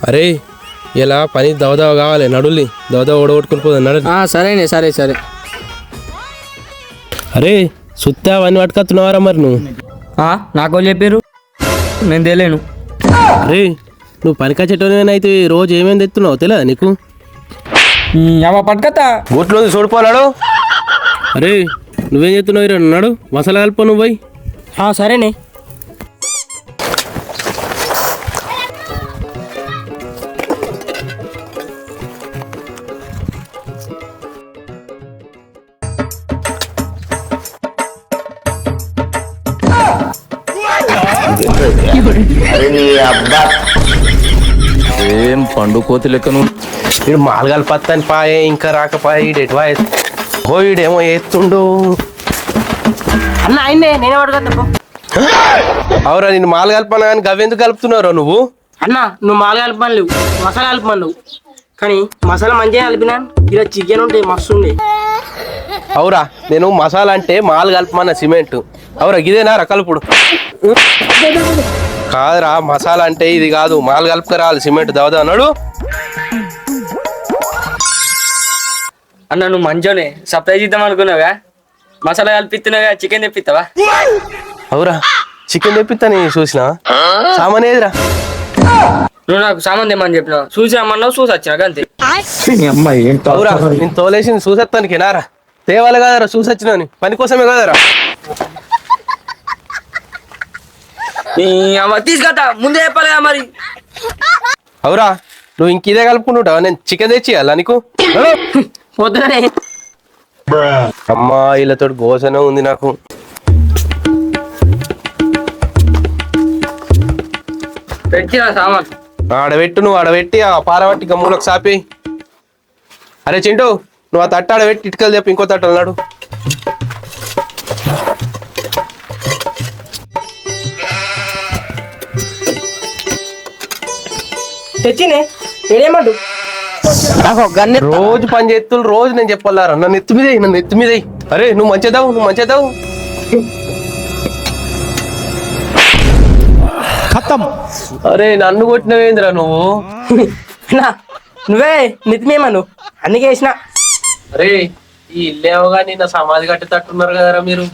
అరే ఇలా పని దవదవ కావాలి నడుల్ని దవదవ ఓడగొట్టుకుని పోదా నడు. సరేనే సరే సరే. అరే సుత్తా అవన్నీ పట్టుకొస్తున్నావారా మరి నువ్వు? నాకు చెప్పారు, నేను తెలియను. అరే నువ్వు పనికొచ్చేటోనైతే రోజు ఏమేమి తెస్తున్నావు తెలియదా నీకు? పట్టుకత్తా గోట్లో చూడిపోనాడు. అరే నువ్వేం చేస్తున్నావు అన్నాడు మసాలా కలుపు నువ్వు పోయి. సరేనే. ఏం పండు కోతి లెక్కను వీడు మాలగాలు పత్తని పాయే ఇంకా రాకపాయే ఈడెటువా ఈడేమో ఎత్తుండు. అన్న ఆయన్నే నేనే పట్టుకత్తా. అవురా నేను మాలు కలపను కానీ గవ్వెందుకు కలుపుతున్నారో నువ్వు? అన్న నువ్వు మాలు కలపని లేవు, మసాలా కలపని లేవు, కానీ మసాలా మంచిగా కలిపినా ఇలా చికెన్ ఉంటే మస్తు ఉండే. అవురా నేను మసాలా అంటే మాలు కలపమన్న సిమెంట్. అవురా గిదేనారా కలుపుడు? కాదురా మసాలా అంటే ఇది కాదు, మాలు కలుపుక రావాలి సిమెంట్ దవదా అన్నాడు. అన్న నువ్వు మంచోనే సర్ప్రైజ్ ఇద్దాం అనుకున్నావుగా, మసాలా కలిపిస్తున్నావుగా, చికెన్ తెప్పిస్తావా? అవురా చికెన్ తెప్పిస్తా నేను చూసిన సామాన్ ఏదిరా? నువ్వు నాకు సామాన్ తెమ్మని చెప్పినావు, చూసి రమ్మన్నావు, చూసి వచ్చినాక అంతే. అవురా నేను తోలేసింది చూసేస్తానికి నారా తేవాలి కదరా, చూసి వచ్చినాని పని కోసమే కదరా. తీసుకొస్తా ముందే చెప్పాలిగా మరి. అవురా నువ్వు ఇంక ఇదే కలుపుకుంటుంటావా? నేను చికెన్ తెచ్చి ఇవ్వాలా నీకు? పొద్దునే అమ్మా వీళ్ళతో గోసనే ఉంది నాకు. తెచ్చినా సామాన్ ఆడబెట్టు, నువ్వు ఆడబెట్టి ఆ పారబట్టి గమ్ములకు సాపి. అరే చింటూ నువ్వు ఆ తట్ట ఆడబెట్టి ఇటుకలు చెప్పి ఇంకో తట్టు అన్నాడు. తెచ్చినే ఏడేమంటు రోజు పని చేస్తులు రోజు నేను చెప్పాలారా నన్ను ఎత్తు మీద నన్ను ఎత్తు మీద. అరే నువ్వు మంచిదావు, నువ్వు మంచిదావు. అరే నన్ను కొట్టినవేంద్రా నువ్వు? నువ్వే నితిమేమను అందుకే వేసిన. అరే ఈ ఇల్లేవగా నిన్న సమాధి కట్టి తట్టున్నారు కదరా మీరు.